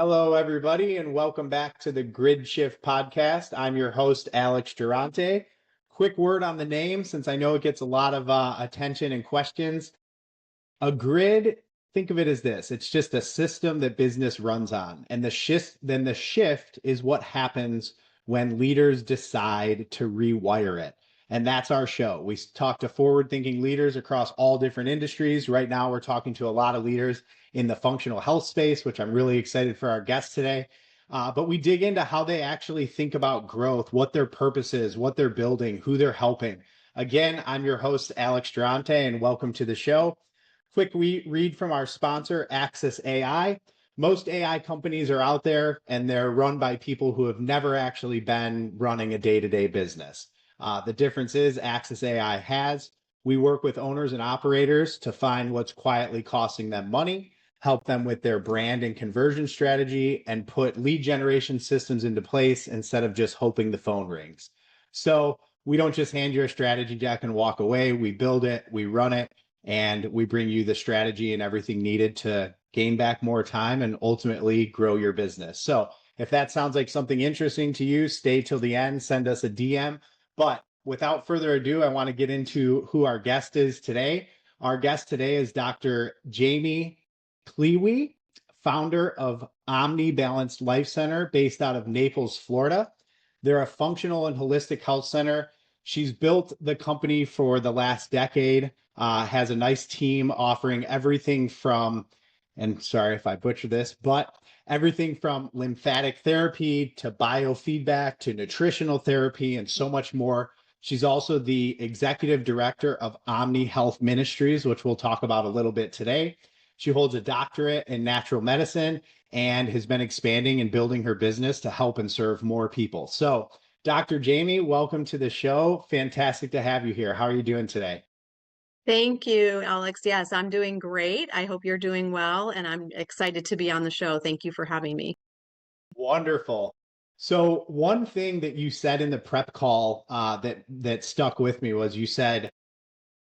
Hello, everybody, and welcome back to the Grid Shift podcast. I'm your host, Alex Durante. Quick word on the name, since I know it gets a lot of attention and questions. A grid, think of it as this. It's just a system that business runs on. And the shift is what happens when leaders decide to rewire it. And that's our show. We talk to forward-thinking leaders across all different industries. Right now, we're talking to a lot of leaders in the functional health space, which I'm really excited for our guests today. But we dig into how they actually think about growth, what their purpose is, what they're building, who they're helping. Again, I'm your host, Alex Durante, and welcome to the show. Quick read from our sponsor, Axis AI. Most AI companies are out there and they're run by people who have never actually been running a day-to-day business. The difference is Axis AI has. We work with owners and operators to find what's quietly costing them money, help them with their brand and conversion strategy, and put lead generation systems into place instead of just hoping the phone rings. So we don't just hand you a strategy deck and walk away. We build it, we run it, and we bring you the strategy and everything needed to gain back more time and ultimately grow your business. So if that sounds like something interesting to you, stay till the end, send us a DM. But without further ado, I want to get into who our guest is today. Our guest today is Dr. Jamie Klewe, founder of OmniBalanced Life Center based out of Naples, Florida. They're a functional and holistic health center. She's built the company for the last decade, has a nice team offering everything from, and sorry if I butcher this, but everything from lymphatic therapy to biofeedback to nutritional therapy and so much more. She's also the executive director of Omni Health Ministries, which we'll talk about a little bit today. She holds a doctorate in natural medicine and has been expanding and building her business to help and serve more people. So, Dr. Jamie, welcome to the show. Fantastic to have you here. How are you doing today? Thank you, Alex. Yes, I'm doing great. I hope you're doing well, and I'm excited to be on the show. Thank you for having me. Wonderful. So one thing that you said in the prep call that stuck with me was you said,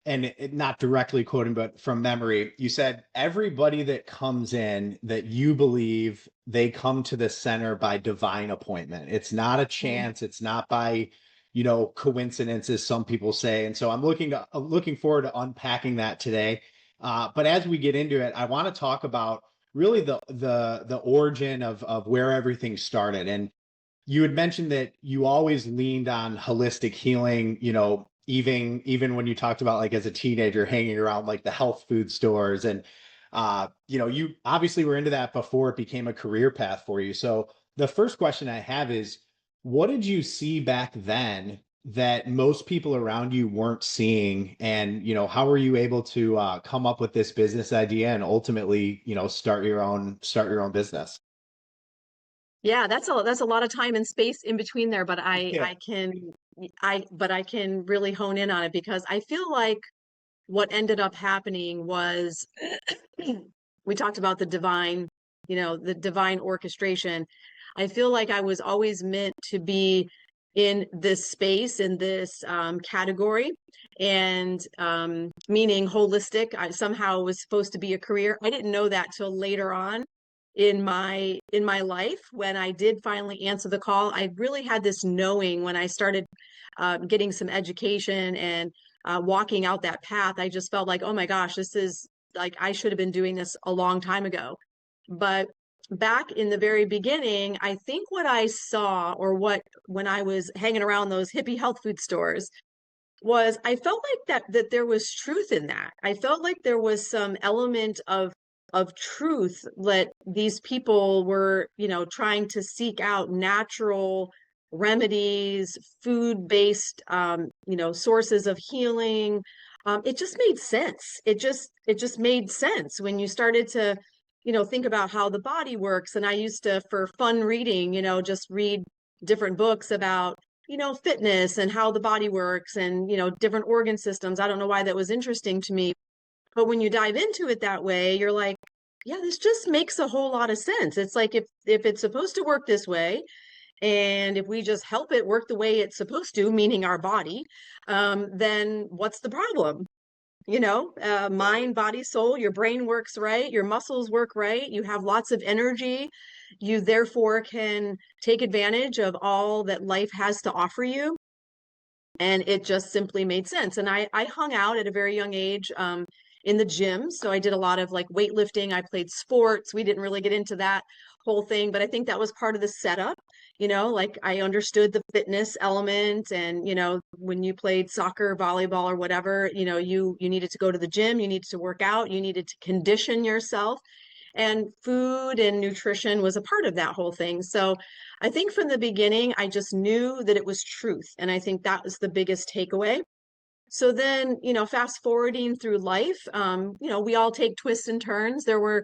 and not directly quoting, but from memory, you said everybody that comes in that you believe they come to the center by divine appointment. It's not a Mm. chance. It's not by, coincidence, as some people say. And so I'm looking forward to unpacking that today. But as we get into it, I want to talk about really the origin of where everything started. And you had mentioned that you always leaned on holistic healing, even when you talked about like as a teenager hanging around like the health food stores and you obviously were into that before it became a career path for you. So the first question I have is, what did you see back then that most people around you weren't seeing? And, how were you able to come up with this business idea and ultimately, start your own business? Yeah, that's a lot of time and space in between there, but I Yeah. I can I can really hone in on it because I feel like what ended up happening was we talked about the divine orchestration. I feel like I was always meant to be in this space, in this category, and meaning holistic. I somehow was supposed to be a career. I didn't know that till later on in my life when I did finally answer the call. I really had this knowing when I started getting some education and walking out that path. I just felt like, oh my gosh, this is like I should have been doing this a long time ago. But back in the very beginning, I think what I saw or what when I was hanging around those hippie health food stores was I felt like that there was truth in that. I felt like there was some element of truth that these people were, trying to seek out natural remedies, food-based, sources of healing. It just made sense. It just made sense when you started to, think about how the body works. And I used to, for fun reading, just read different books about fitness and how the body works and, different organ systems. I don't know why that was interesting to me. But when you dive into it that way, you're like, yeah, this just makes a whole lot of sense. It's like if it's supposed to work this way, and if we just help it work the way it's supposed to, meaning our body, then what's the problem? mind, body, soul, your brain works right, your muscles work right, you have lots of energy, you therefore can take advantage of all that life has to offer you. And it just simply made sense. And I hung out at a very young age in the gym. So I did a lot of like weightlifting. I played sports. We didn't really get into that whole thing, but I think that was part of the setup. Like I understood the fitness element. And, when you played soccer, volleyball, or whatever, you needed to go to the gym, you needed to work out, you needed to condition yourself. And food and nutrition was a part of that whole thing. So I think from the beginning, I just knew that it was truth. And I think that was the biggest takeaway. So then, fast forwarding through life, we all take twists and turns. There were,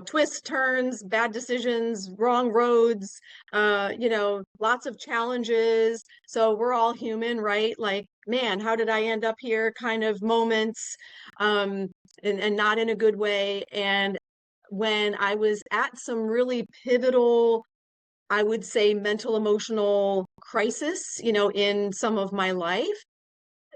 twists, turns, bad decisions, wrong roads, lots of challenges. So we're all human, right? Like, man, how did I end up here? Kind of moments, and not in a good way. And when I was at some really pivotal, I would say mental emotional crisis, in some of my life,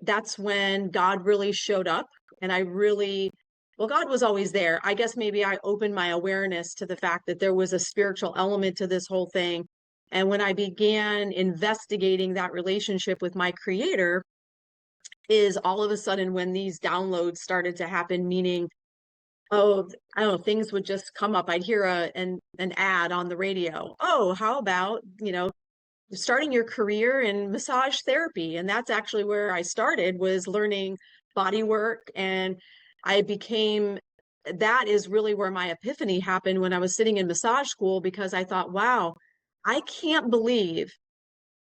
that's when God really showed up. And well, God was always there. I guess maybe I opened my awareness to the fact that there was a spiritual element to this whole thing. And when I began investigating that relationship with my creator, is all of a sudden when these downloads started to happen, meaning, oh, I don't know, things would just come up. I'd hear an ad on the radio. Oh, how about, starting your career in massage therapy? And that's actually where I started, was learning body work. And that is really where my epiphany happened, when I was sitting in massage school, because I thought, wow, I can't believe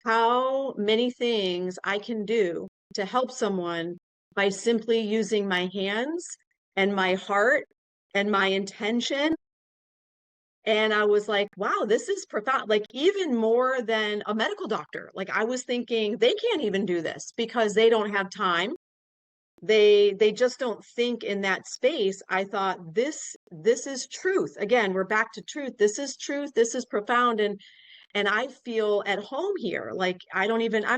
how many things I can do to help someone by simply using my hands and my heart and my intention. And I was like, wow, this is profound. Like, even more than a medical doctor. Like, I was thinking they can't even do this because they don't have time. They just don't think in that space. I thought, this is truth. Again, we're back to truth. This is truth. This is profound. And I feel at home here. Like, I'm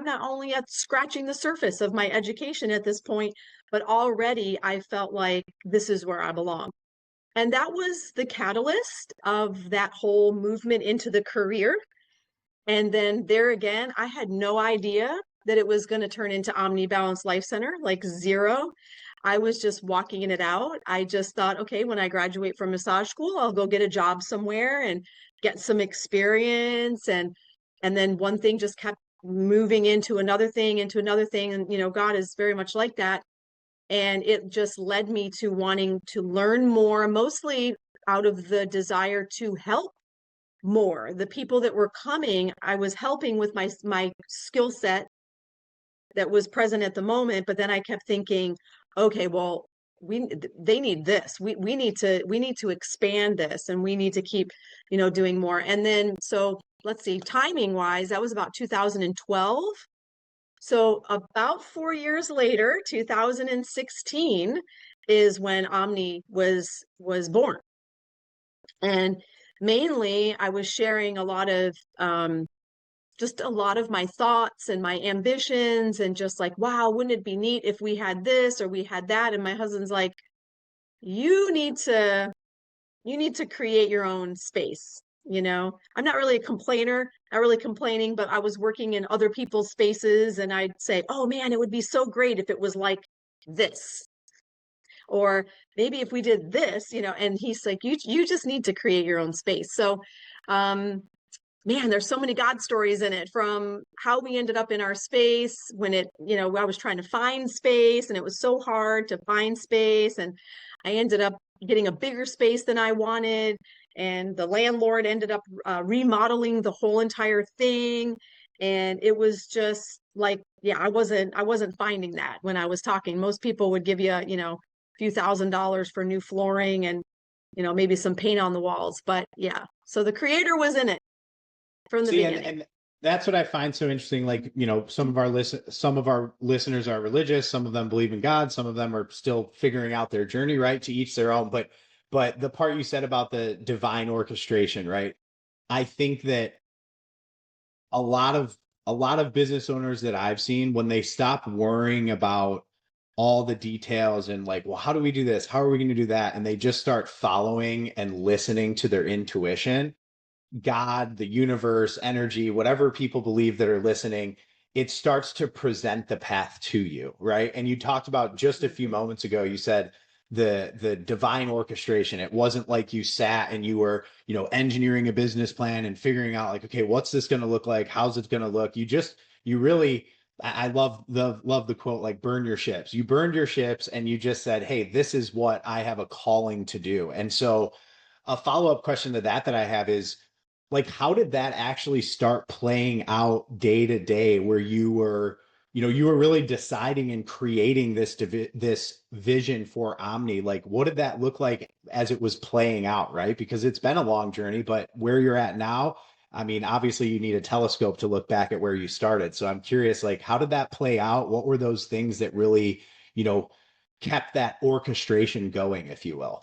not only at scratching the surface of my education at this point, but already I felt like this is where I belong. And that was the catalyst of that whole movement into the career. And then there again, I had no idea that it was going to turn into OmniBalanced Life Center, like zero. I was just walking it out. I just thought, okay, when I graduate from massage school, I'll go get a job somewhere and get some experience. And then one thing just kept moving into another thing, into another thing. And, God is very much like that. And it just led me to wanting to learn more, mostly out of the desire to help more. The people that were coming, I was helping with my skill set that was present at the moment. But then I kept thinking, okay, well, they need this. We need to expand this, and we need to keep, doing more. And then, so let's see, timing wise, that was about 2012. So about 4 years later, 2016, is when Omni was born. And mainly I was sharing a lot of just a lot of my thoughts and my ambitions, and just like, wow, wouldn't it be neat if we had this or we had that? And my husband's like, you need to create your own space. I'm not really a complainer, not really complaining, but I was working in other people's spaces, and I'd say, oh man, it would be so great if it was like this, or maybe if we did this, and he's like, you just need to create your own space. So man, there's so many God stories in it, from how we ended up in our space when I was trying to find space, and it was so hard to find space, and I ended up getting a bigger space than I wanted. And the landlord ended up remodeling the whole entire thing. And it was just like, yeah, I wasn't finding that when I was talking. Most people would give you, a few $1,000s for new flooring and, maybe some paint on the walls. But yeah, so the creator was in it from the beginning. And that's what I find so interesting. Like, some of our listeners are religious, some of them believe in God, some of them are still figuring out their journey, right? To each their own. But the part you said about the divine orchestration, right? I think that a lot of business owners that I've seen, when they stop worrying about all the details and like, well, how do we do this? How are we going to do that? And they just start following and listening to their intuition, God, the universe, energy, whatever people believe that are listening, it starts to present the path to you, right? And you talked about just a few moments ago, you said the divine orchestration. It wasn't like you sat and you were, engineering a business plan and figuring out like, okay, what's this going to look like? How's it going to look? You really, I love the quote, like burn your ships. You burned your ships and you just said, hey, this is what I have a calling to do. And so a follow-up question to that I have is, like, how did that actually start playing out day to day, where you were really deciding and creating this vision for Omni? Like, what did that look like as it was playing out, right? Because it's been a long journey, but where you're at now, I mean, obviously you need a telescope to look back at where you started. So I'm curious, like, how did that play out? What were those things that really, kept that orchestration going, if you will?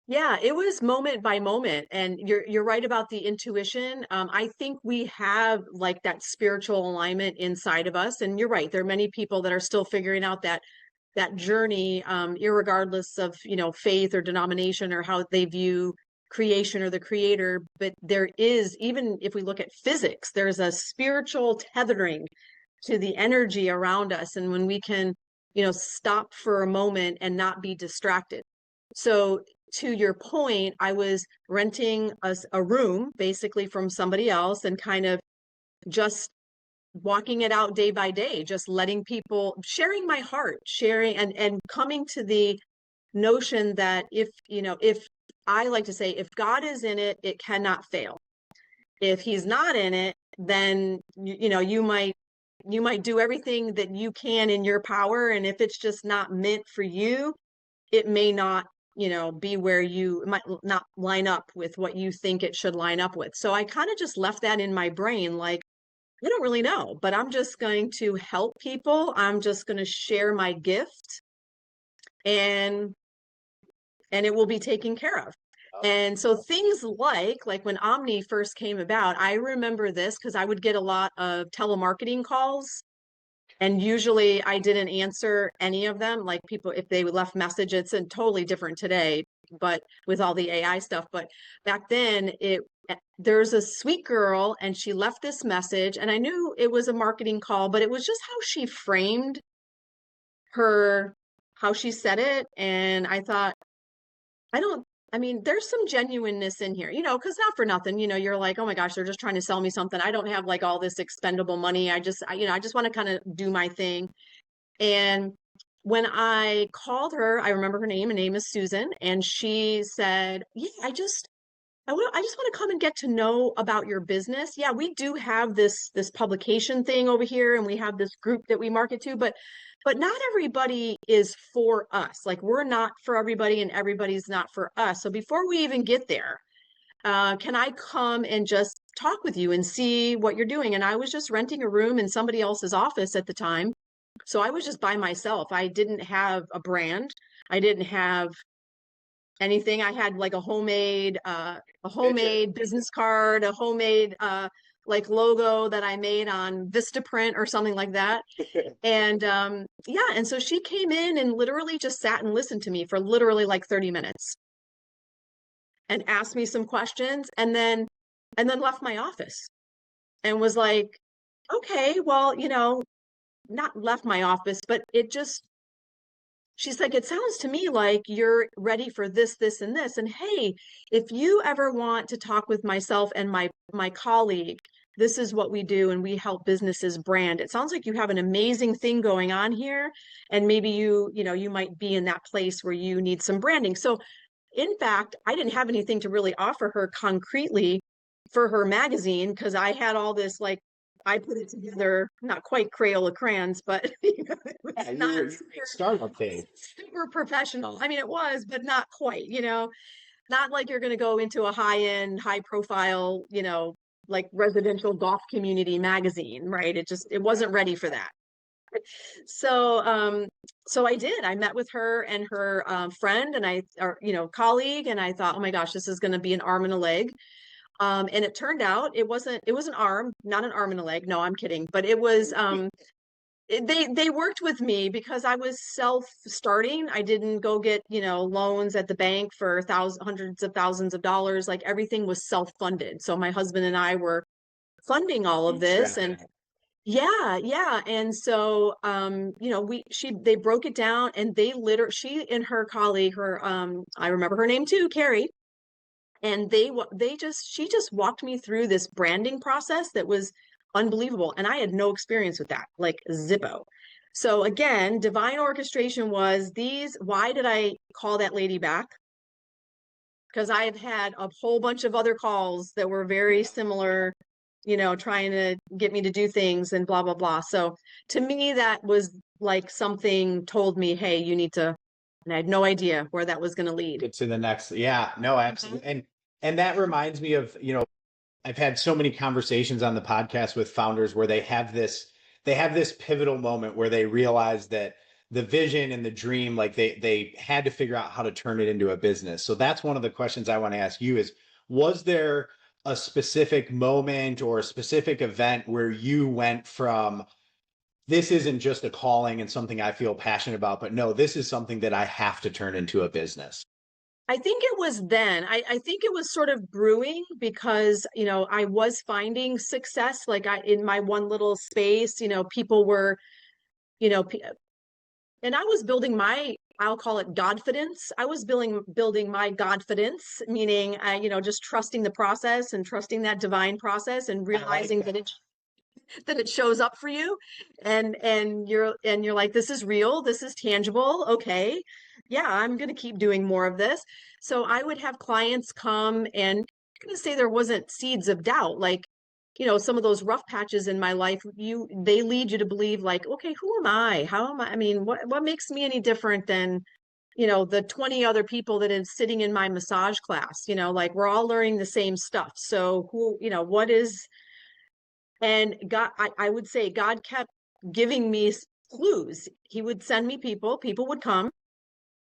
Yeah, it was moment by moment, and you're right about the intuition. I think we have like that spiritual alignment inside of us, and you're right. There are many people that are still figuring out that journey, irregardless of faith or denomination or how they view creation or the creator. But there is, even if we look at physics, there's a spiritual tethering to the energy around us, and when we can, stop for a moment and not be distracted. So to your point, I was renting a room basically from somebody else and kind of just walking it out day by day, just letting people, sharing my heart, sharing and coming to the notion that if I like to say, if God is in it, it cannot fail. If he's not in it, then you might do everything that you can in your power, and if it's just not meant for you, it may not be where it might not line up with what you think it should line up with. So I kind of just left that in my brain, like, I don't really know, but I'm just going to help people. I'm just going to share my gift, and it will be taken care of. And so things like when Omni first came about, I remember this because I would get a lot of telemarketing calls, and usually I didn't answer any of them. Like, people, if they left message, it's totally different today, but with all the AI stuff. But back then, there's a sweet girl and she left this message, and I knew it was a marketing call, but it was just how she framed her, how she said it. And I thought, I don't, I mean, there's some genuineness in here, because not for nothing, you're like, oh my gosh, they're just trying to sell me something. I don't have like all this expendable money. I just want to kind of do my thing. And when I called her, I remember her name. Her name is Susan, and she said, "Yeah, I just want to come and get to know about your business. Yeah, we do have this publication thing over here, and we have this group that we market to, but not everybody is for us. Like, we're not for everybody, and everybody's not for us. So before we even get there, can I come and just talk with you and see what you're doing?" And I was just renting a room in somebody else's office at the time. So I was just by myself. I didn't have a brand. I didn't have anything. I had like a homemade business card, a homemade like logo that I made on Vistaprint or something like that. And yeah, and so she came in and literally just sat and listened to me for literally like 30 minutes and asked me some questions, and then left my office and was like, okay, well, not left my office, but she's like, it sounds to me like you're ready for this, this, and this. And hey, if you ever want to talk with myself and my colleague, this is what we do, and we help businesses brand. It sounds like you have an amazing thing going on here, and maybe you might be in that place where you need some branding. So in fact, I didn't have anything to really offer her concretely for her magazine, because I had all this, like, I put it together, not quite Crayola crayons, but it was Yeah, not you're startup phase. super professional. I mean, it was, but not quite, not like you're going to go into a high-end, high profile, like residential golf community magazine, right? It wasn't ready for that. So, so I did. I met with her and her friend, and colleague, and I thought, oh my gosh, this is going to be an arm and a leg. And it turned out it was an arm, not an arm and a leg. No, I'm kidding. But it was They worked with me because I was self-starting. I didn't go get, loans at the bank for hundreds of thousands of dollars. Like everything was self-funded. So my husband and I were funding all of this, and Bootstrapping. yeah, yeah. And so, they broke it down, and she and her colleague, I remember her name too, Carrie, and she just walked me through this branding process that was unbelievable. And I had no experience with that, like Zippo. So again, divine orchestration was why did I call that lady back? Because I have had a whole bunch of other calls that were very similar, trying to get me to do things and blah, blah, blah. So to me, that was like something told me, hey, you need to, and I had no idea where that was going to lead. Get to the next. Yeah, no, Mhm. absolutely. And that reminds me of, I've had so many conversations on the podcast with founders where they have this pivotal moment where they realize that the vision and the dream, like they had to figure out how to turn it into a business. So that's one of the questions I want to ask you is, was there a specific moment or a specific event where you went from, this isn't just a calling and something I feel passionate about, but no, this is something that I have to turn into a business? I think it was then. I think it was sort of brewing because, I was finding success like in my one little space, people were, you know, and I was building I'll call it Godfidence. I was building my Godfidence, meaning, just trusting the process and trusting that divine process and I like realizing that. that it shows up for you, and you're like, this is real, this is tangible. Okay, yeah, I'm going to keep doing more of this. So I would have clients come, and I'm going to say there wasn't seeds of doubt, like, some of those rough patches in my life, they lead you to believe, like, okay, who am I, how am I mean, what makes me any different than the 20 other people that is sitting in my massage class, like we're all learning the same stuff. So who, what is, and God, I would say God kept giving me clues. He would send me people would come,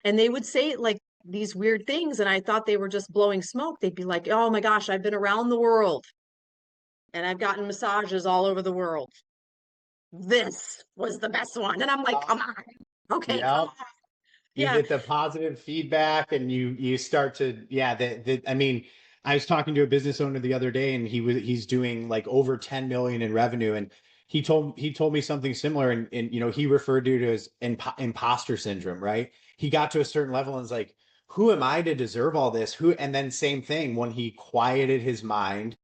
and they would say like these weird things. And I thought they were just blowing smoke. They'd be like, oh my gosh, I've been around the world and I've gotten massages all over the world. This was the best one. And I'm like, Uh, come on. Okay, come yeah. on. You Yeah. get the positive feedback and you start to, yeah, I mean, I was talking to a business owner the other day and he's doing like over 10 million in revenue, and he told me something similar, and he referred to it as imposter syndrome, right? He got to a certain level and was like, who am I to deserve all this? And then same thing, when he quieted his mind,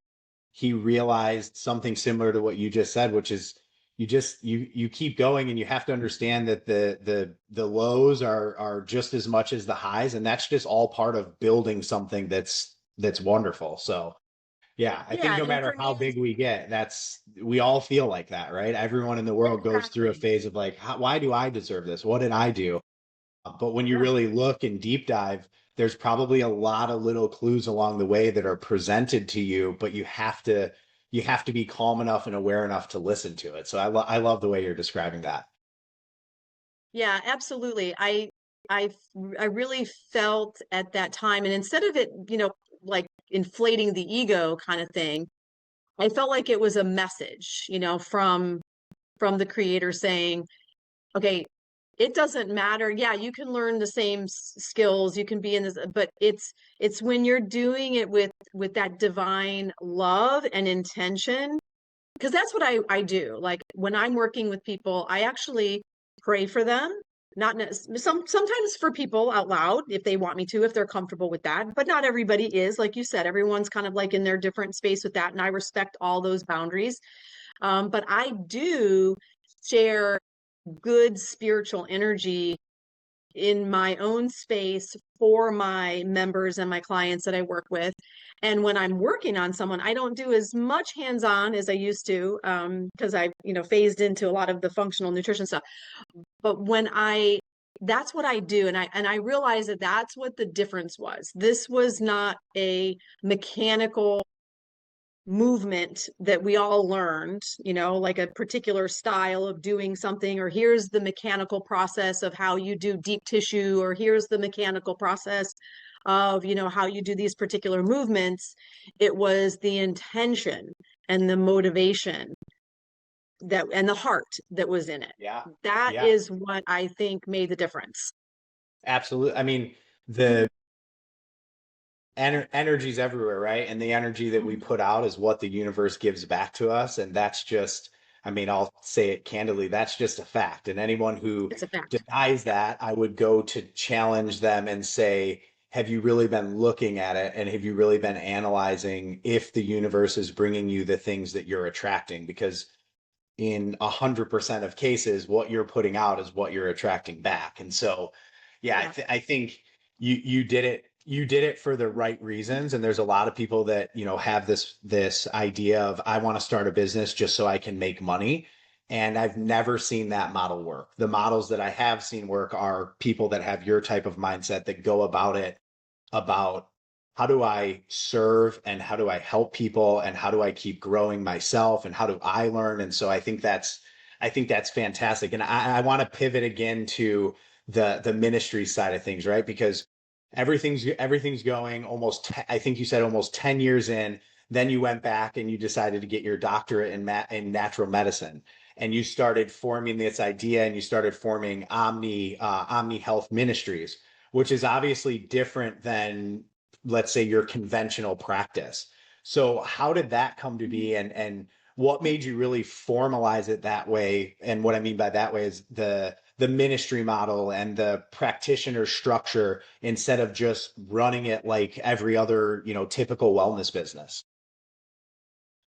he realized something similar to what you just said, which is you keep going, and you have to understand that the lows are just as much as the highs, and that's just all part of building something that's wonderful. So yeah, I think Yeah. no And matter for how me, big we get, we all feel like that, right? Everyone in the world goes through a exactly. phase of like, why do I deserve this? What did I do? But when you Yeah. really look and deep dive, there's probably a lot of little clues along the way that are presented to you, but you have to be calm enough and aware enough to listen to it. So I love the way you're describing that. Yeah, absolutely. I I really felt at that time, and instead of it, like inflating the ego kind of thing, I felt like it was a message, from the creator saying, okay, it doesn't matter. Yeah, you can learn the same skills, you can be in this, but it's when you're doing it with that divine love and intention, because that's what I do. Like when I'm working with people, I actually pray for them. Not sometimes for people out loud if they want me to, if they're comfortable with that, but not everybody is. Like you said, everyone's kind of like in their different space with that, and I respect all those boundaries. But I do share good spiritual energy in my own space for my members and my clients that I work with. And when I'm working on someone, I don't do as much hands-on as I used to, because I've, phased into a lot of the functional nutrition stuff. But that's what I do. And I realized that that's what the difference was. This was not a mechanical movement that we all learned, like a particular style of doing something, or here's the mechanical process of how you do deep tissue, or here's the mechanical process of, how you do these particular movements. It was the intention and the motivation that and the heart that was in it. Yeah. That Yeah. is what I think made the difference. Absolutely. I mean, the energy's everywhere, right? And the energy that we put out is what the universe gives back to us. And that's just, I mean, I'll say it candidly, that's just a fact. And anyone who It's a fact. denies that, I would go to challenge them and say, have you really been looking at it? And have you really been analyzing if the universe is bringing you the things that you're attracting? Because in 100% of cases, what you're putting out is what you're attracting back. And so, yeah, Yeah. I think you did it. You did it for the right reasons. And there's a lot of people that, have this idea of, I want to start a business just so I can make money. And I've never seen that model work. The models that I have seen work are people that have your type of mindset, that go about it about, how do I serve and how do I help people and how do I keep growing myself and how do I learn? And so I think that's fantastic. And I want to pivot again to the ministry side of things, right? Because everything's going almost, I think you said almost 10 years in. Then you went back and you decided to get your doctorate in natural medicine. And you started forming this idea and you started forming Omni Health Ministries, which is obviously different than, let's say, your conventional practice. So how did that come to be, and what made you really formalize it that way? And what I mean by that way is the ministry model and the practitioner structure, instead of just running it like every other, typical wellness business.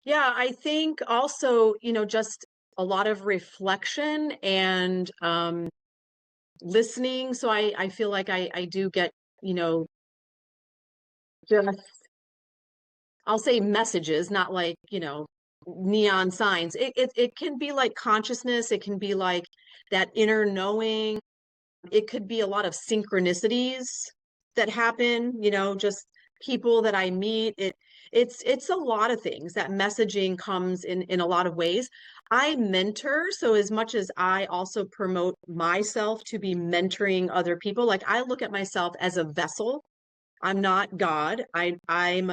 Yeah, I think also, just a lot of reflection and listening. So I feel like I do get, just I'll say messages, not like, neon signs. It can be like consciousness, it can be like that inner knowing. It could be a lot of synchronicities that happen, just people that I meet. It's a lot of things. That messaging comes in a lot of ways. I mentor, so as much as I also promote myself to be mentoring other people, like I look at myself as a vessel. I'm not God. I am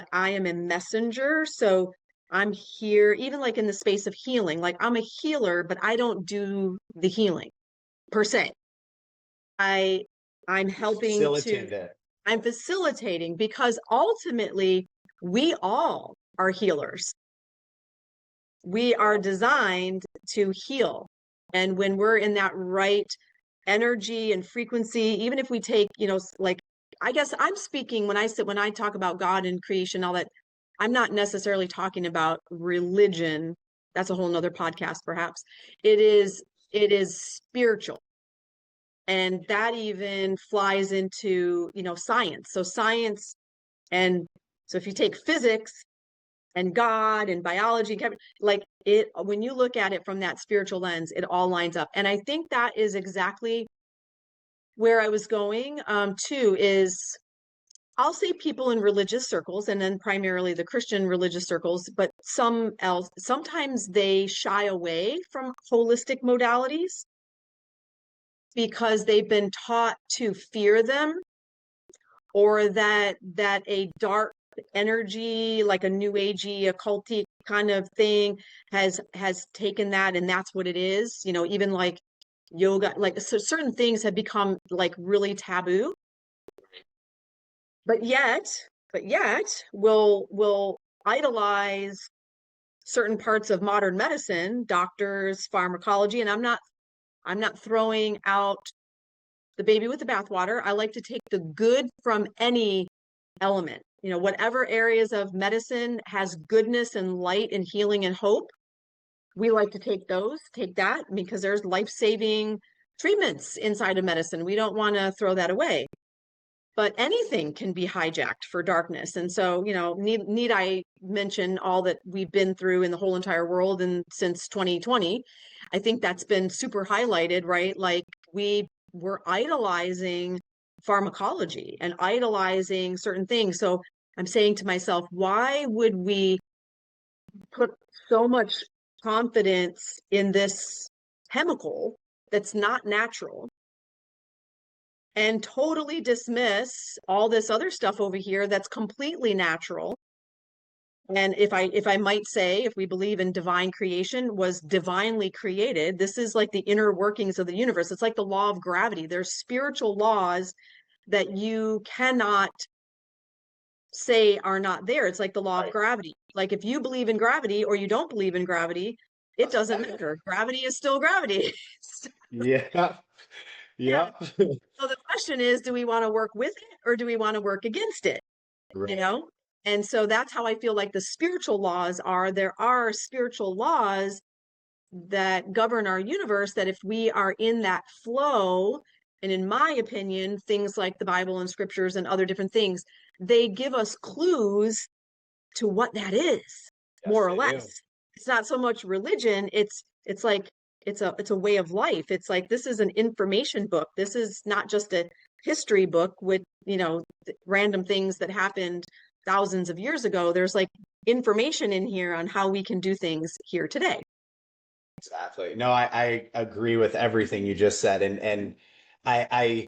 a messenger. So I'm here, even like in the space of healing. Like I'm a healer, but I don't do the healing per se. I I'm helping to Facilitate it. I'm facilitating because ultimately we all are healers. We are designed to heal. And when we're in that right energy and frequency, even if we take, like, I guess I'm speaking when I talk about God and creation, all that, I'm not necessarily talking about religion. That's a whole nother podcast, perhaps. It is spiritual. And that even flies into, science. So science, and so if you take physics and God and biology, like it, when you look at it from that spiritual lens, it all lines up. And I think that is exactly where I was going too, is I'll say people in religious circles, and then primarily the Christian religious circles, but sometimes they shy away from holistic modalities because they've been taught to fear them, or that a dark energy, like a new agey occulty kind of thing, has taken that, and that's what it is. Even like yoga, like, so certain things have become like really taboo, but yet will idolize certain parts of modern medicine, doctors, pharmacology. And I'm not throwing out the baby with the bathwater. I like to take the good from any element. Whatever areas of medicine has goodness and light and healing and hope, we like to take that, because there's life-saving treatments inside of medicine. We don't want to throw that away. But anything can be hijacked for darkness. And so, need I mention all that we've been through in the whole entire world and since 2020? I think that's been super highlighted, right? Like we were idolizing pharmacology and idolizing certain things. So I'm saying to myself, why would we put so much confidence in this chemical that's not natural, and totally dismiss all this other stuff over here that's completely natural? And if I might say, if we believe in divine creation, was divinely created, this is like the inner workings of the universe. It's like the law of gravity. There's spiritual laws that you cannot say are not there. It's like the law of gravity. Like if you believe in gravity or you don't believe in gravity, it doesn't matter. Gravity is still gravity. Yeah. Yeah. Yeah. So the question is, do we want to work with it or do we want to work against it? You Right. know? And so that's how I feel like the spiritual laws are. There are spiritual laws that govern our universe that if we are in that flow, and in my opinion, things like the Bible and scriptures and other different things, they give us clues to what that is, Yes, more or they less. do. It's not so much religion, it's like it's a way of life. It's like this is an information book. This is not just a history book with, random things that happened thousands of years ago. There's like information in here on how we can do things here today. Exactly. No, I agree with everything you just said. And I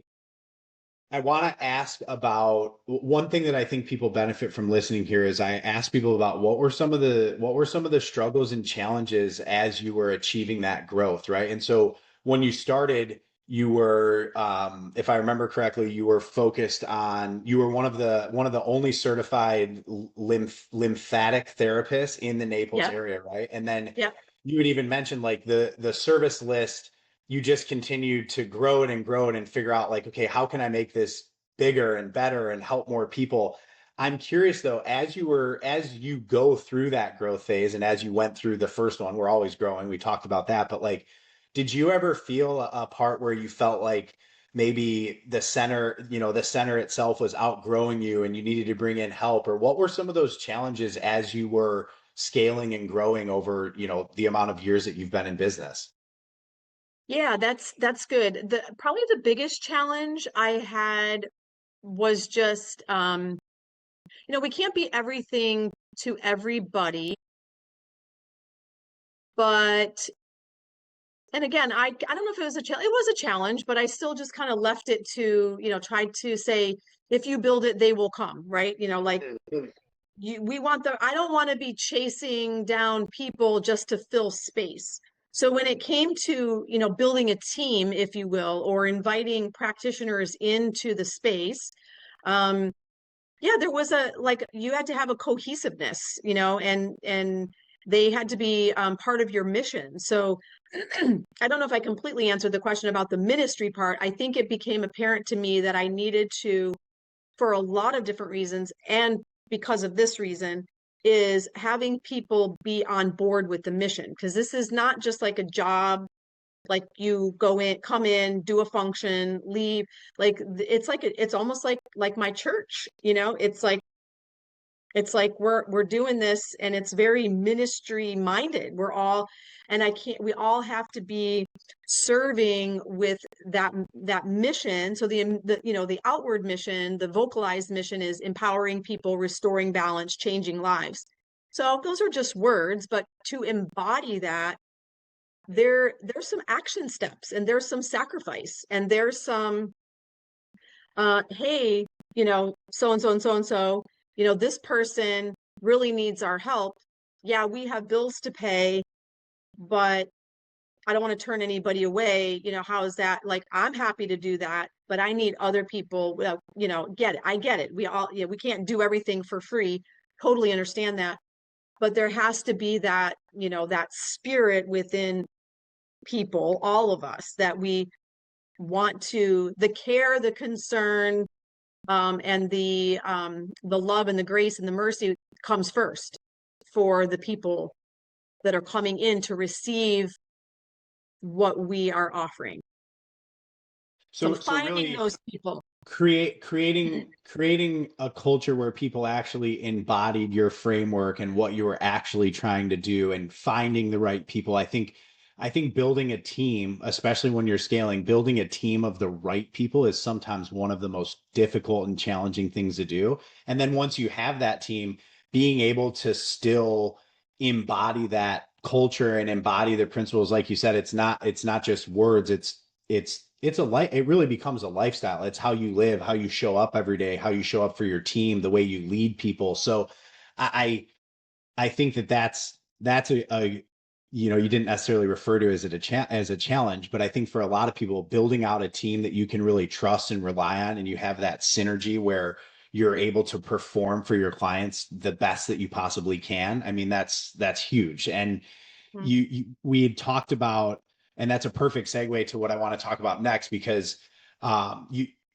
I want to ask about one thing that I think people benefit from listening here is I ask people about what were some of the struggles and challenges as you were achieving that growth, right? And so when you started, you were, if I remember correctly, you were focused on you were one of the only certified lymphatic therapists in the Naples Yep. area, right? And then Yep. you had even mentioned like the service list you just continued to grow it and grow it and figure out like, okay, how can I make this bigger and better and help more people? I'm curious though, as you go through that growth phase and as you went through the first one, we're always growing. We talked about that, but like, did you ever feel a part where you felt like maybe the center itself was outgrowing you and you needed to bring in help? Or what were some of those challenges as you were scaling and growing over, the amount of years that you've been in business? Yeah, that's good. Probably the biggest challenge I had was just we can't be everything to everybody, but and again, I don't know if it was a challenge. It was a challenge, but I still just kind of left it to, tried to say, if you build it, they will come, right? Like we want I don't want to be chasing down people just to fill space. So when it came to, building a team, if you will, or inviting practitioners into the space, um, yeah, there was you had to have a cohesiveness, and they had to be part of your mission. So I don't know if I completely answered the question about the ministry part. I think it became apparent to me that I needed to, for a lot of different reasons, and because of this reason, is having people be on board with the mission. Because this is not just like a job, like you go in, come in, do a function, leave. Like it's almost like my church, it's like we're doing this and it's very ministry minded. We're all and I can't we all have to be serving with that mission. So the outward mission, the vocalized mission is empowering people, restoring balance, changing lives. So those are just words, but to embody that, there's some action steps and there's some sacrifice and there's some hey, so and so and so and so, this person really needs our help. Yeah, we have bills to pay, but I don't want to turn anybody away. How is that? Like, I'm happy to do that, but I need other people, get it. I get it. We can't do everything for free. Totally understand that. But there has to be that, that spirit within people, all of us, that we want to, the care, the concern, and the love and the grace and the mercy comes first for the people that are coming in to receive what we are offering. So So finding really those people. creating a culture where people actually embodied your framework and what you were actually trying to do and finding the right people. I think building a team, especially when you're scaling, building a team of the right people is sometimes one of the most difficult and challenging things to do. And then once you have that team, being able to still embody that culture and embody the principles, like you said, it's not just words, it's a life. It really becomes a lifestyle. It's how you live, how you show up every day, how you show up for your team, the way you lead people. So I I think that that's a you know, you didn't necessarily refer to as as a challenge, but I think for a lot of people, building out a team that you can really trust and rely on, and you have that synergy where you're able to perform for your clients the best that you possibly can. I mean, that's huge. And Mm. we had talked about, and that's a perfect segue to what I want to talk about next, because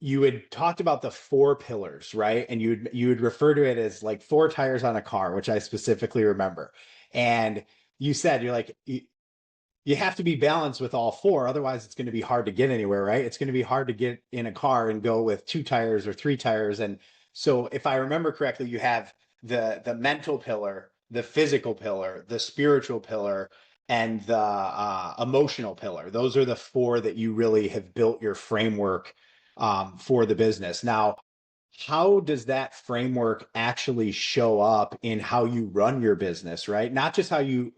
you had talked about the four pillars, right? And you would refer to it as like four tires on a car, which I specifically remember. And you said, you're like, you have to be balanced with all four. Otherwise, it's going to be hard to get anywhere, right? It's going to be hard to get in a car and go with two tires or three tires. And so if I remember correctly, you have the mental pillar, the physical pillar, the spiritual pillar, and the emotional pillar. Those are the four that you really have built your framework for the business. Now, how does that framework actually show up in how you run your business, right? Not just how you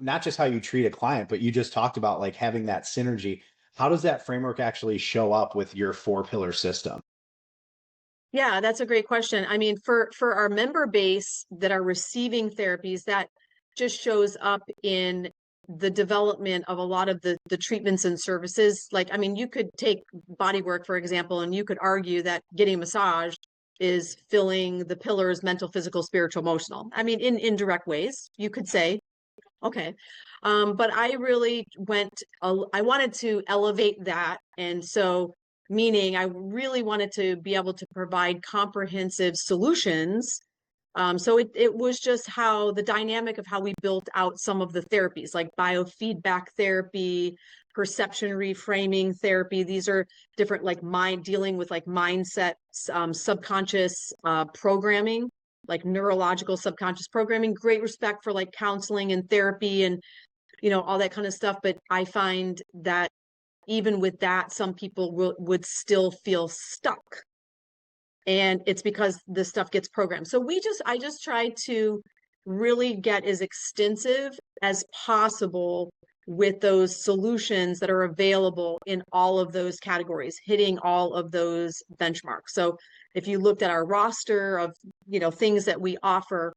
treat a client, but you just talked about like having that synergy. How does that framework actually show up with your four pillar system? Yeah, that's a great question. I mean, for our member base that are receiving therapies, that just shows up in the development of a lot of the treatments and services. Like, I mean, you could take body work, for example, and you could argue that getting a massage is filling the pillars mental, physical, spiritual, emotional. I mean, in indirect ways, you could say, okay. But I really I wanted to elevate that. And so, meaning I really wanted to be able to provide comprehensive solutions. So it was just how the dynamic of how we built out some of the therapies, like biofeedback therapy, perception reframing therapy. These are different, like dealing with like mindset, subconscious programming, like neurological subconscious programming. Great respect for like counseling and therapy and all that kind of stuff. But I find that even with that, some people would still feel stuck, and it's because this stuff gets programmed. So I just try to really get as extensive as possible with those solutions that are available in all of those categories, hitting all of those benchmarks. So if you looked at our roster of things that we offer,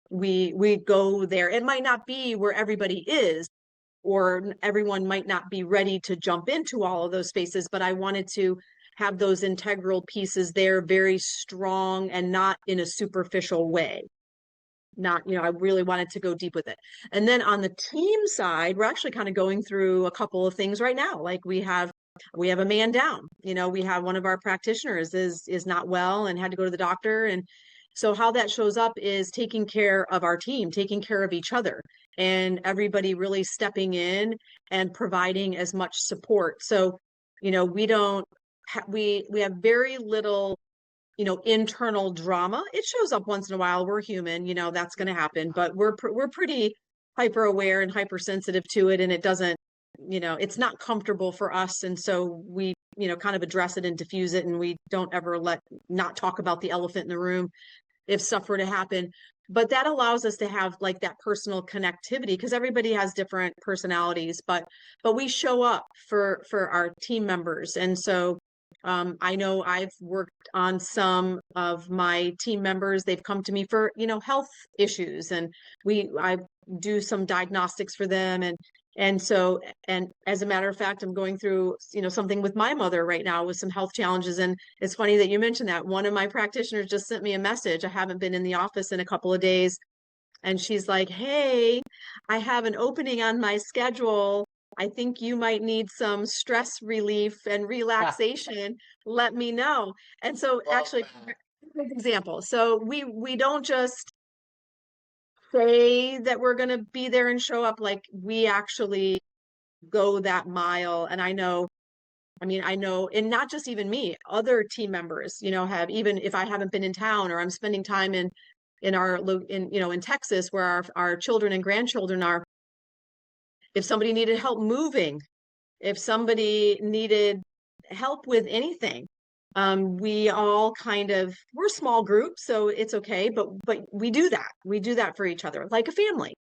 we go there. It might not be where everybody is, or everyone might not be ready to jump into all of those spaces, but I wanted to have those integral pieces there, very strong and not in a superficial way. Not, I really wanted to go deep with it. And then on the team side, we're actually kind of going through a couple of things right now. Like we have a man down. We have one of our practitioners is not well and had to go to the doctor. And so how that shows up is taking care of our team, taking care of each other, and everybody really stepping in and providing as much support. So, we don't we have very little internal drama. It shows up once in a while. We're human, that's going to happen, but we're pretty hyper aware and hypersensitive to it, and it doesn't, it's not comfortable for us, and so we kind of address it and diffuse it, and we don't ever not talk about the elephant in the room if stuff were to happen. But that allows us to have like that personal connectivity, because everybody has different personalities, but we show up for our team members. And so I know I've worked on some of my team members. They've come to me for, health issues, and I do some diagnostics for them. And so, and as a matter of fact, I'm going through, something with my mother right now with some health challenges. And it's funny that you mentioned that. One of my practitioners just sent me a message. I haven't been in the office in a couple of days. And she's like, hey, I have an opening on my schedule. I think you might need some stress relief and relaxation. Let me know. And so actually, perfect example. So we don't just say that we're going to be there and show up. Like, we actually go that mile. And I know, and not just even me, other team members, have, even if I haven't been in town or I'm spending time in Texas, where our children and grandchildren are, if somebody needed help moving, if somebody needed help with anything, we all we're a small group, so it's okay, but we do that for each other like a family.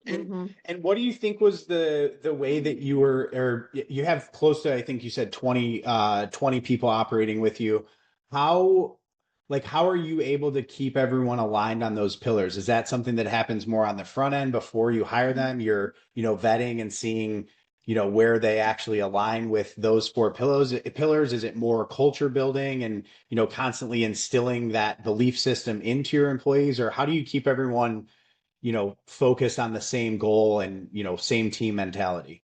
And what do you think was the way that you were, or you have close to, I think you said 20 people operating with you. How like how are you able to keep everyone aligned on those pillars? Is that something that happens more on the front end before you hire them? You're, vetting and seeing, where they actually align with those four pillars. Is it more culture building and, constantly instilling that belief system into your employees? Or how do you keep everyone, focused on the same goal and, same team mentality?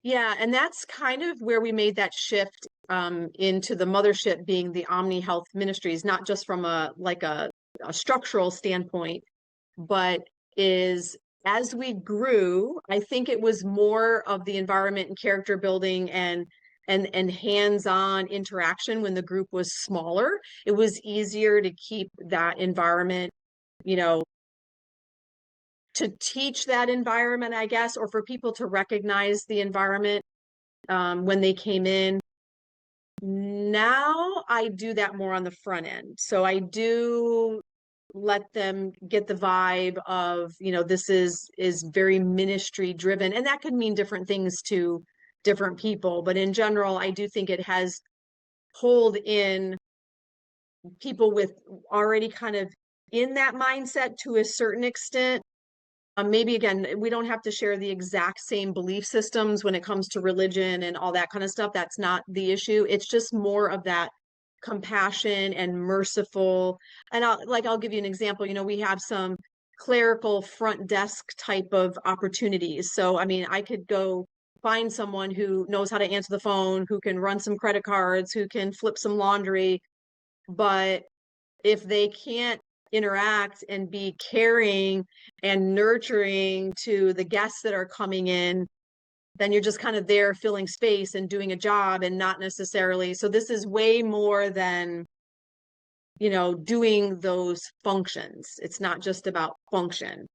Yeah, and that's kind of where we made that shift into the mothership being the Omni Health Ministries, not just from a structural standpoint, but is as we grew, I think it was more of the environment and character building and hands-on interaction when the group was smaller. It was easier to keep that environment, you know, to teach that environment, I guess, or for people to recognize the environment when they came in. Now I do that more on the front end. So I do let them get the vibe of, this is very ministry driven, and that could mean different things to different people. But in general, I do think it has pulled in people with already kind of in that mindset to a certain extent. Maybe again, we don't have to share the exact same belief systems when it comes to religion and all that kind of stuff. That's not the issue. It's just more of that compassion and merciful. And I'll give you an example. We have some clerical front desk type of opportunities. So, I mean, I could go find someone who knows how to answer the phone, who can run some credit cards, who can flip some laundry. But if they can't interact and be caring and nurturing to the guests that are coming in, then you're just kind of there filling space and doing a job and not necessarily. So this is way more than, doing those functions. It's not just about function.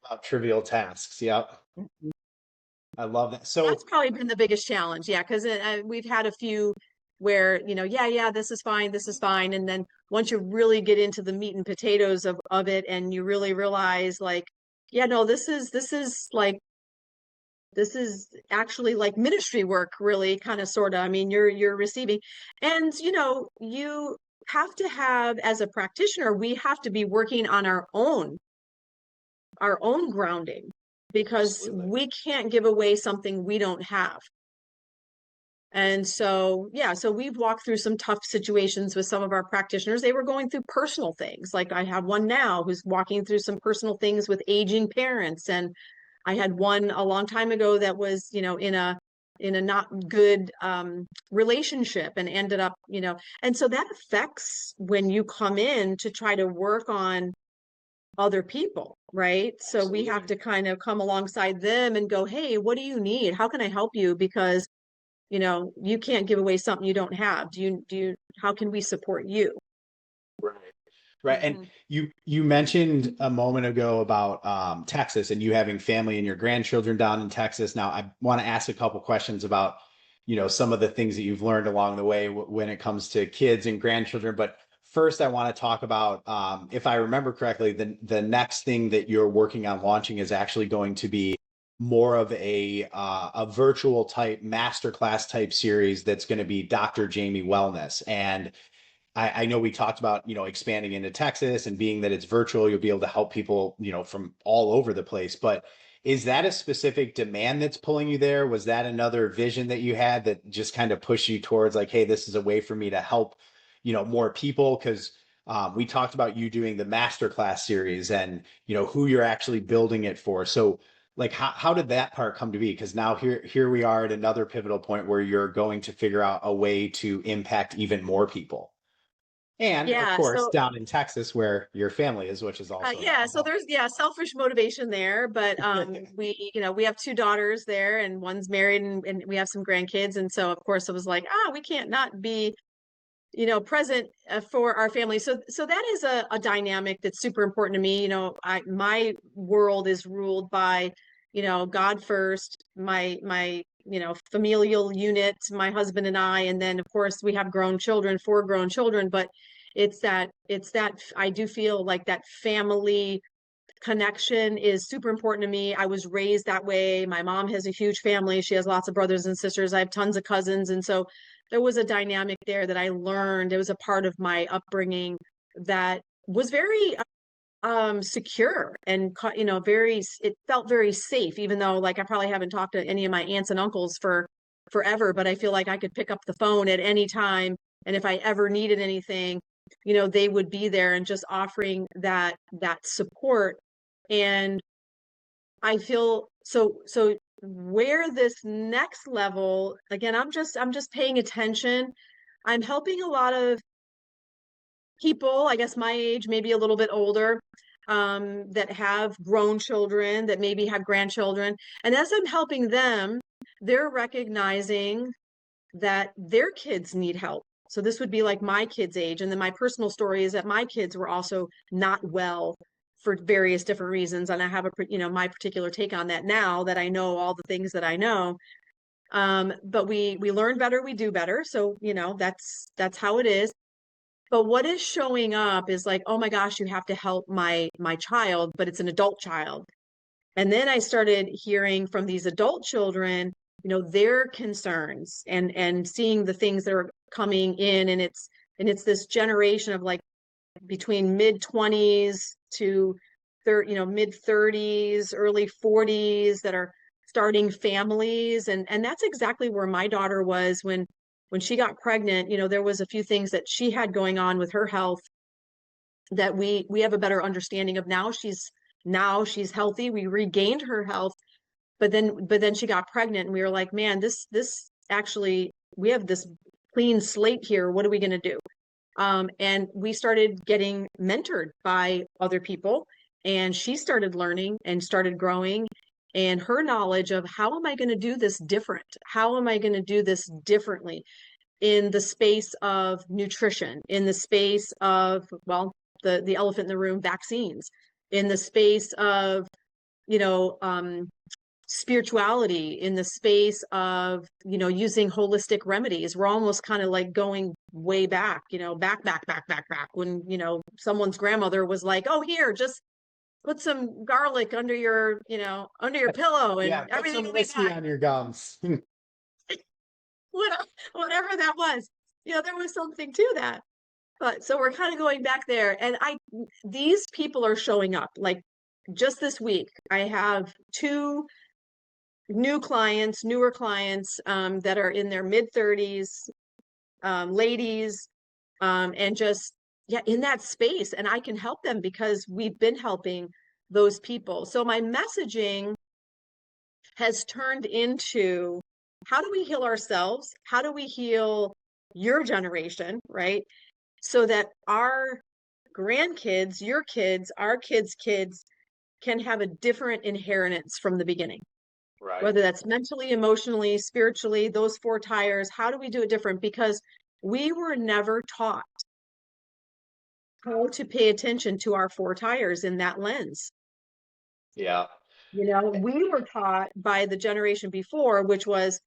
About trivial tasks. Yep. Mhm. I love that. So That's probably been the biggest challenge. Yeah, because we've had a few where, yeah, this is fine, this is fine. And then once you really get into the meat and potatoes of it, and you really realize like, yeah, no, this is actually like ministry work, really, kind of, sort of. I mean, you're receiving, and you have to have, as a practitioner, we have to be working on our own grounding, because absolutely. we can't give away something we don't have. And so, yeah, so we've walked through some tough situations with some of our practitioners. They were going through personal things. Like I have one now who's walking through some personal things with aging parents. And I had one a long time ago that was, in a not good relationship, and ended up, and so that affects when you come in to try to work on other people, right? So we have to kind of come alongside them and go, hey, what do you need? How can I help you? Because you can't give away something you don't have. How can we support you? Right. Right. And Mm-hmm. you mentioned a moment ago about Texas and you having family and your grandchildren down in Texas. Now, I want to ask a couple questions about, some of the things that you've learned along the way when it comes to kids and grandchildren. But first, I want to talk about, if I remember correctly, the next thing that you're working on launching is actually going to be more of a virtual type masterclass type series that's going to be Dr. Jamie Wellness. And I know we talked about, expanding into Texas, and being that it's virtual, you'll be able to help people, from all over the place. But is that a specific demand that's pulling you there? Was that another vision that you had that just kind of pushed you towards like, hey, this is a way for me to help, more people? Because we talked about you doing the masterclass series and, who you're actually building it for. So like, how did that part come to be? Because now here we are at another pivotal point where you're going to figure out a way to impact even more people. And of Yeah. course, So down in Texas where your family is, which is also yeah, a so bonus. there's, yeah, selfish motivation there, but we have two daughters there, and one's married, and we have some grandkids, and so of course it was like, we can't not be, present for our family. So that is a dynamic that's super important to me. My world is ruled by, God first, my familial unit, my husband and I, and then of course we have four grown children, but it's that I do feel like that family connection is super important to me. I was raised that way. My mom has a huge family. She has lots of brothers and sisters. I have tons of cousins. And so there was a dynamic there that I learned. It was a part of my upbringing that was very secure and very, it felt very safe, even though like I probably haven't talked to any of my aunts and uncles for forever, but I feel like I could pick up the phone at any time, and if I ever needed anything, they would be there and just offering that support. And I feel so where this next level, again, I'm just paying attention. I'm helping a lot of people, I guess my age, maybe a little bit older, that have grown children, that maybe have grandchildren. And as I'm helping them, they're recognizing that their kids need help. So this would be like my kids' age. And then my personal story is that my kids were also not well for various different reasons. And I have my particular take on that now that I know all the things that I know. But we learn better, we do better. So, that's how it is. But what is showing up is like, oh my gosh, you have to help my child, but it's an adult child. And then I started hearing from these adult children, their concerns and seeing the things that are coming in. And it's this generation of like between mid-20s to mid-30s, early 40s that are starting families. And that's exactly where my daughter was when she got pregnant. There was a few things that she had going on with her health that we have a better understanding of now. She's healthy. We regained her health, but then she got pregnant, and we were like, man, this actually, we have this clean slate here. What are we going to do? And we started getting mentored by other people, and she started learning and started growing. And her knowledge of how am I going to do this different? How am I going to do this differently in the space of nutrition, in the space of, well, the elephant in the room, vaccines, in the space of, spirituality, in the space of, using holistic remedies. We're almost kind of like going way back, back when, someone's grandmother was like, oh, here, just put some garlic under your pillow and everything will be whiskey fine. on your gums. Whatever that was, there was something to that. But so we're kind of going back there, and these people are showing up. Like just this week, I have two newer clients, that are in their mid-30s, ladies, and just in that space, and I can help them because we've been helping those people. So my messaging has turned into, how do we heal ourselves? How do we heal your generation, right? So that our grandkids, your kids, our kids' kids can have a different inheritance from the beginning. Right. Whether that's mentally, emotionally, spiritually, those four tires, how do we do it different? Because we were never taught how to pay attention to our four tires in that lens. Yeah. We were taught by the generation before, which was,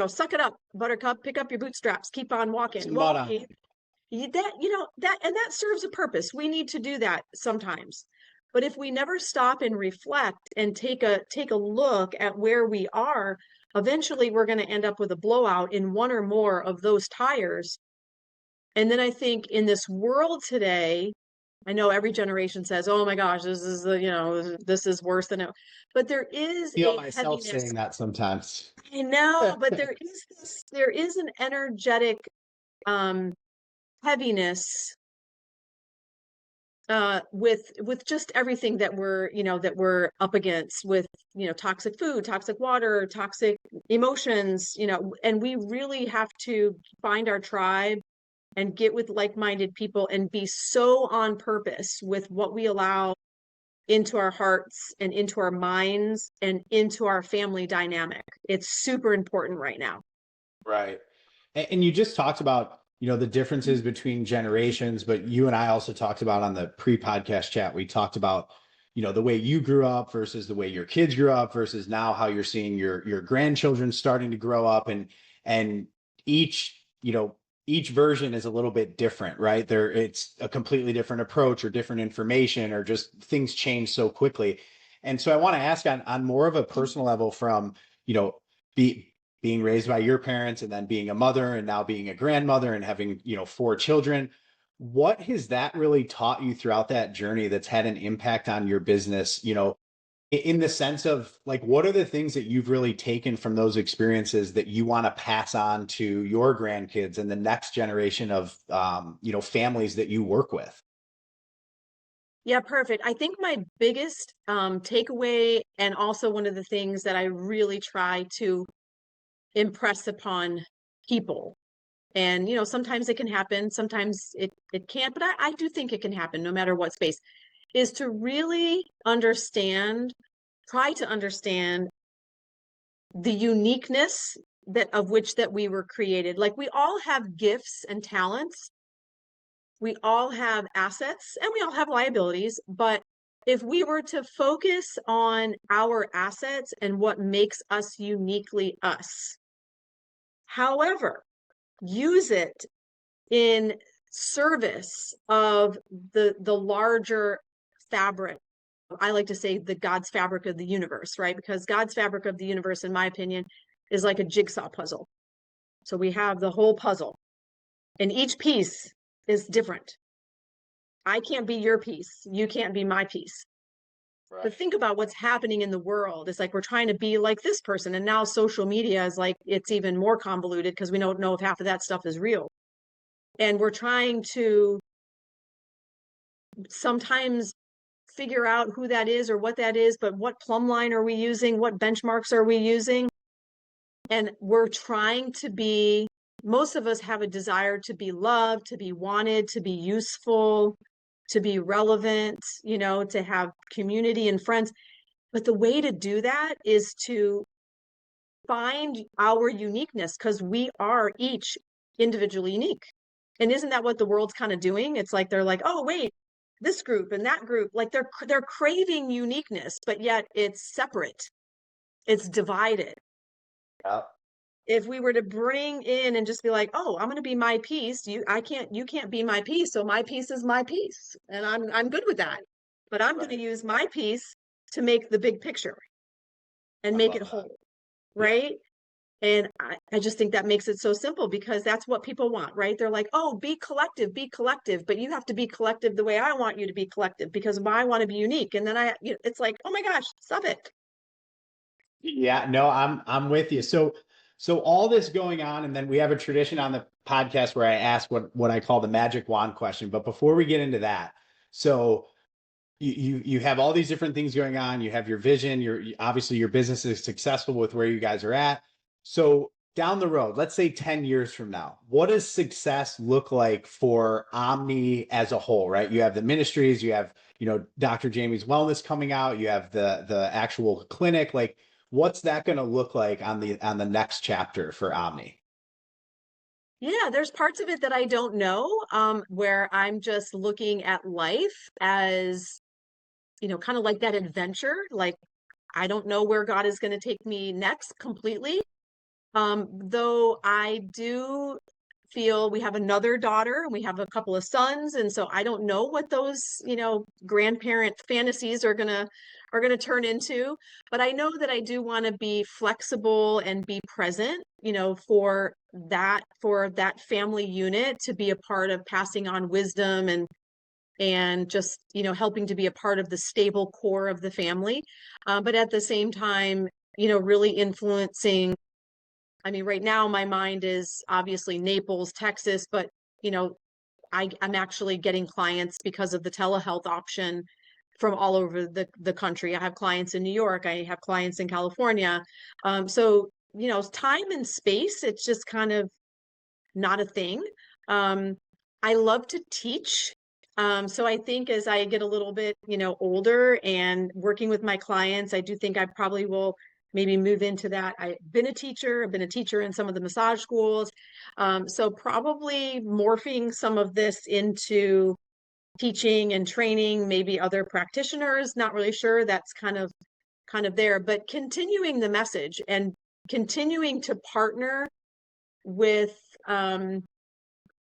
suck it up, buttercup, pick up your bootstraps, keep on walking. That serves a purpose. We need to do that sometimes. But if we never stop and reflect and take a look at where we are, eventually we're going to end up with a blowout in one or more of those tires. And then I think in this world today, I know every generation says, "Oh my gosh, this is this is worse than it." But there is I feel a myself heaviness. saying that sometimes. I know, but there is an energetic heaviness with just everything that we're up against, with toxic food, toxic water, toxic emotions, and we really have to find our tribe and get with like-minded people and be so on purpose with what we allow into our hearts and into our minds and into our family dynamic. It's super important right now. Right. And you just talked about, the differences between generations, but you and I also talked about on the pre-podcast chat, we talked about, the way you grew up versus the way your kids grew up versus now how you're seeing your grandchildren starting to grow up, and each version is a little bit different, right? It's a completely different approach or different information, or just things change so quickly. And so I want to ask on more of a personal level, from, being raised by your parents and then being a mother and now being a grandmother and having, 4 children, What has that really taught you throughout that journey that's had an impact on your business, in the sense of like, what are the things that you've really taken from those experiences that you want to pass on to your grandkids and the next generation of, families that you work with? Yeah, perfect. I think my biggest takeaway, and also one of the things that I really try to impress upon people, and sometimes it can happen, sometimes it can't, but I do think it can happen no matter what space, is to really try to understand the uniqueness that we were created. Like, we all have gifts and talents, we all have assets, and we all have liabilities, but if we were to focus on our assets and what makes us uniquely us, however, use it in service of the larger fabric. I like to say the God's fabric of the universe, right? Because God's fabric of the universe, in my opinion, is like a jigsaw puzzle. So we have the whole puzzle, and each piece is different. I can't be your piece. You can't be my piece. Right. But think about what's happening in the world. It's like we're trying to be like this person. And now social media is like, it's even more convoluted because we don't know if half of that stuff is real. And we're trying to sometimes figure out who that is or what that is, but what plumb line are we using? What benchmarks are we using? And we're trying to be, most of us have a desire to be loved, to be wanted, to be useful, to be relevant, to have community and friends. But the way to do that is to find our uniqueness, because we are each individually unique. And isn't that what the world's kind of doing? It's like they're like, oh, wait, this group and that group, like they're craving uniqueness, but yet it's separate. It's divided. Yeah. If we were to bring in and just be like, oh, I'm going to be my piece, you can't be my piece, so my piece is my piece, and I'm good with that. But I'm going to use my piece to make the big picture and I make love it that. whole, Yeah. right? And I just think that makes it so simple, because that's what people want, right? They're like, oh, be collective, but you have to be collective the way I want you to be collective, because I want to be unique. And then it's like, oh my gosh, stop it. Yeah, no, I'm with you. So all this going on, and then we have a tradition on the podcast where I ask what I call the magic wand question. But before we get into that, so you have all these different things going on. You have your vision. Obviously your business is successful with where you guys are at. So down the road, let's say 10 years from now, what does success look like for Omni as a whole, right? You have the ministries, you have, Dr. Jamie's Wellness coming out, you have the actual clinic. Like, what's that going to look like on the next chapter for Omni? Yeah, there's parts of it that I don't know, where I'm just looking at life as, kind of like that adventure. Like, I don't know where God is going to take me next completely. Though I do feel we have another daughter and we have a couple of sons, and so I don't know what those, grandparent fantasies are gonna turn into. But I know that I do want to be flexible and be present, for that family unit, to be a part of passing on wisdom and just, helping to be a part of the stable core of the family. But at the same time, really influencing. I mean, right now my mind is obviously Naples, Texas, but you know, I'm actually getting clients because of the telehealth option from all over the country. I have clients in New York, I have clients in California. So, time and space, it's just kind of not a thing. Um, I love to teach. So I think as I get a little bit, older and working with my clients, I do think I probably will maybe move into that. I've been a teacher. I've been a teacher in some of the massage schools. So probably morphing some of this into teaching and training, maybe other practitioners, not really sure. That's kind of there, but continuing the message and continuing to partner with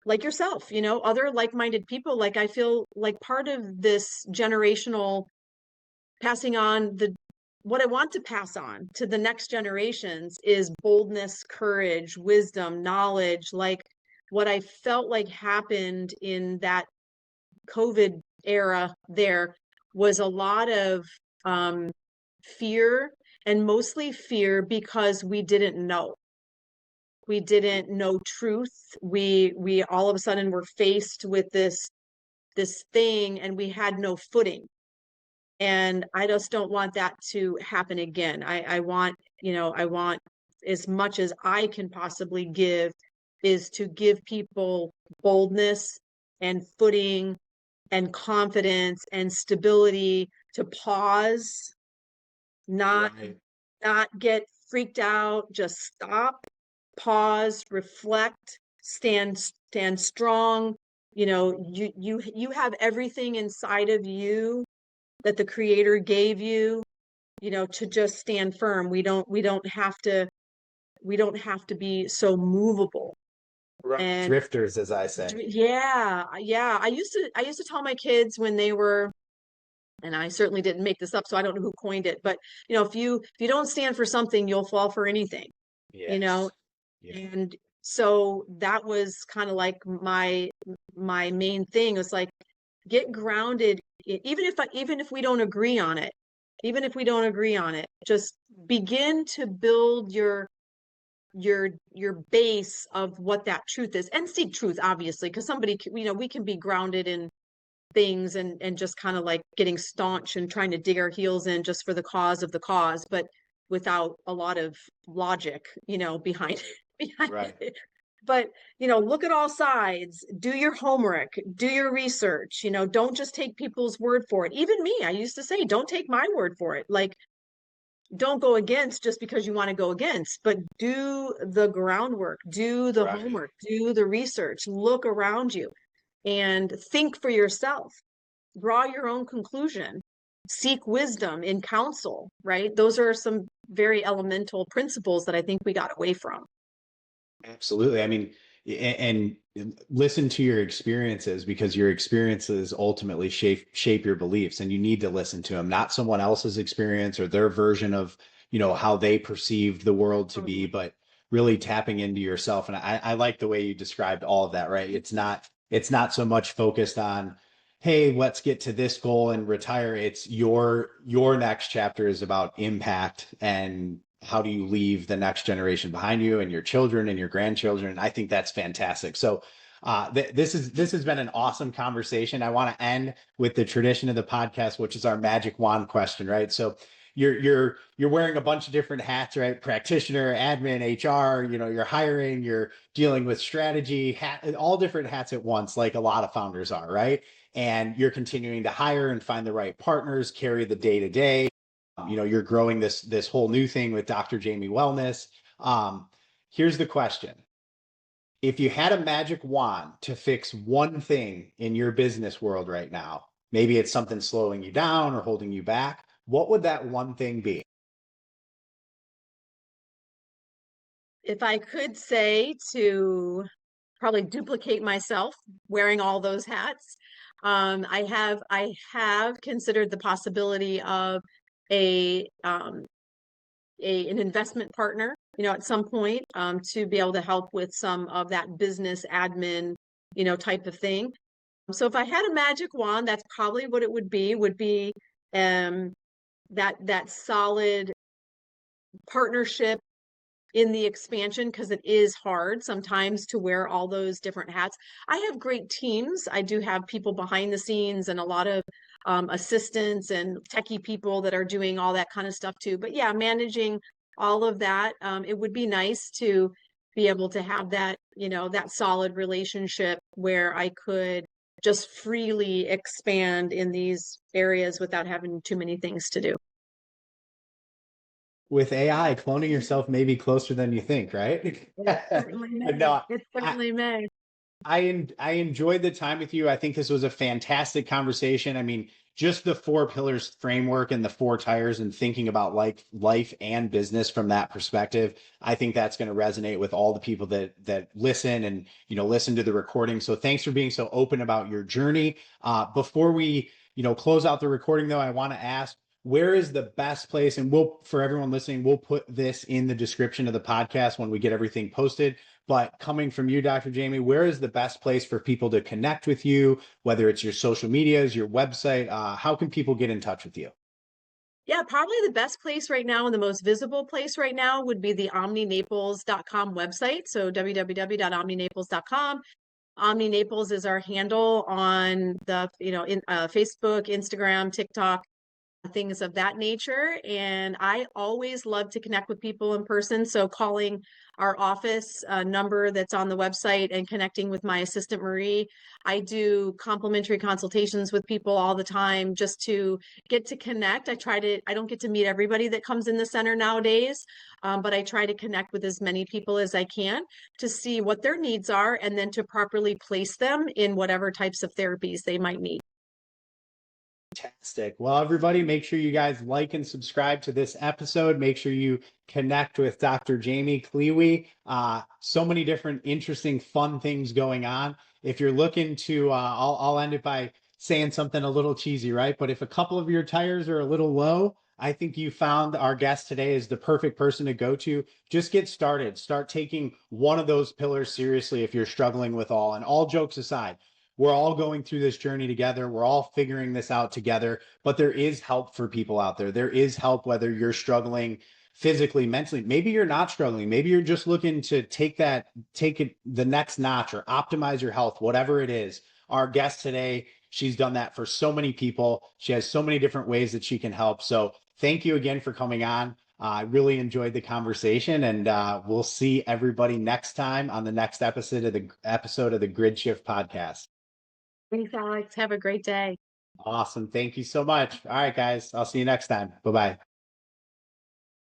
like yourself, other like-minded people. Like, I feel like part of this generational passing on, what I want to pass on to the next generations is boldness, courage, wisdom, knowledge. Like, what I felt like happened in that COVID era there was a lot of fear, and mostly fear because we didn't know. We didn't know truth. We all of a sudden were faced with this thing, and we had no footing. And I just don't want that to happen again. I want, I want, as much as I can possibly give, is to give people boldness and footing and confidence and stability to pause, not Right. not get freaked out, just stop, pause, reflect, stand strong. You have everything inside of you that the creator gave you, to just stand firm. We don't have to be so movable. Right. And Drifters, as I say. yeah, yeah. I used to tell my kids when they were, and I certainly didn't make this up, so I don't know who coined it, but if you don't stand for something, you'll fall for anything, you know? Yes. Yeah. And so that was kind of like my main thing was like, get grounded, even if we don't agree on it, just begin to build your base of what that truth is, and seek truth, obviously, because we can be grounded in things and just kind of like getting staunch and trying to dig our heels in just for the cause of the cause, but without a lot of logic, behind behind Right. it. But look at all sides, do your homework, do your research, don't just take people's word for it. Even me, I used to say, don't take my word for it. Like, don't go against just because you want to go against, but do the groundwork, do the Right. homework, do the research, look around you and think for yourself, draw your own conclusion, seek wisdom in counsel, right? Those are some very elemental principles that I think we got away from. Absolutely. I mean, and listen to your experiences, because your experiences ultimately shape your beliefs, and you need to listen to them, not someone else's experience or their version of, how they perceive the world to be, but really tapping into yourself. And I like the way you described all of that, right? It's not so much focused on, hey, let's get to this goal and retire. It's your next chapter is about impact, and how do you leave the next generation behind you and your children and your grandchildren. And I think that's fantastic. So this has been an awesome conversation. I want to end with the tradition of the podcast, which is our magic wand question, right? So you're wearing a bunch of different hats, right? Practitioner, admin, HR, you're hiring, you're dealing with strategy, all different hats at once, like a lot of founders are, right? And you're continuing to hire and find the right partners, carry the day to day. You're growing this whole new thing with Dr. Jamie Wellness. Here's the question. If you had a magic wand to fix one thing in your business world right now, maybe it's something slowing you down or holding you back, what would that one thing be? If I could say, to probably duplicate myself wearing all those hats, I have considered the possibility of a an investment partner, at some point, to be able to help with some of that business admin, type of thing. So if I had a magic wand, that's probably what it would be that solid partnership in the expansion, because it is hard sometimes to wear all those different hats. I have great teams. I do have people behind the scenes and a lot of assistants and techie people that are doing all that kind of stuff too. But yeah, managing all of that, it would be nice to be able to have that, that solid relationship where I could just freely expand in these areas without having too many things to do. With AI, cloning yourself may be closer than you think, right? Certainly But may. no, It I, certainly may. I enjoyed the time with you. I think this was a fantastic conversation. I mean, just the four pillars framework and the four tires and thinking about life and business from that perspective. I think that's going to resonate with all the people that listen and listen to the recording. So thanks for being so open about your journey. Before we close out the recording, though, I want to ask, where is the best place? And we'll, for everyone listening, we'll put this in the description of the podcast when we get everything posted. But coming from you, Dr. Jamie, where is the best place for people to connect with you, whether it's your social medias, your website? How can people get in touch with you? Yeah, probably the best place right now and the most visible place right now would be the omninaples.com website. So www.omninaples.com. Omni Naples is our handle on the, in Facebook, Instagram, TikTok, things of that nature. And I always love to connect with people in person. So calling our office number that's on the website and connecting with my assistant, Marie. I do complimentary consultations with people all the time just to get to connect. I don't get to meet everybody that comes in the center nowadays, but I try to connect with as many people as I can to see what their needs are and then to properly place them in whatever types of therapies they might need. Fantastic. Well, everybody, make sure you guys like and subscribe to this episode. Make sure you connect with Dr. Jamie Kliewe. So many different interesting, fun things going on. If you're looking to, I'll end it by saying something a little cheesy, right? But if a couple of your tires are a little low, I think you found our guest today is the perfect person to go to. Just get started. Start taking one of those pillars seriously if you're struggling with all. And all jokes aside, we're all going through this journey together. We're all figuring this out together, but there is help for people out there. There is help, whether you're struggling physically, mentally. Maybe you're not struggling. Maybe you're just looking to take it the next notch or optimize your health, whatever it is. Our guest today, she's done that for so many people. She has so many different ways that she can help. So thank you again for coming on. I really enjoyed the conversation, and we'll see everybody next time on the next episode of the Grid Shift podcast. Thanks, Alex. Have a great day. Awesome. Thank you so much. All right, guys. I'll see you next time. Bye-bye.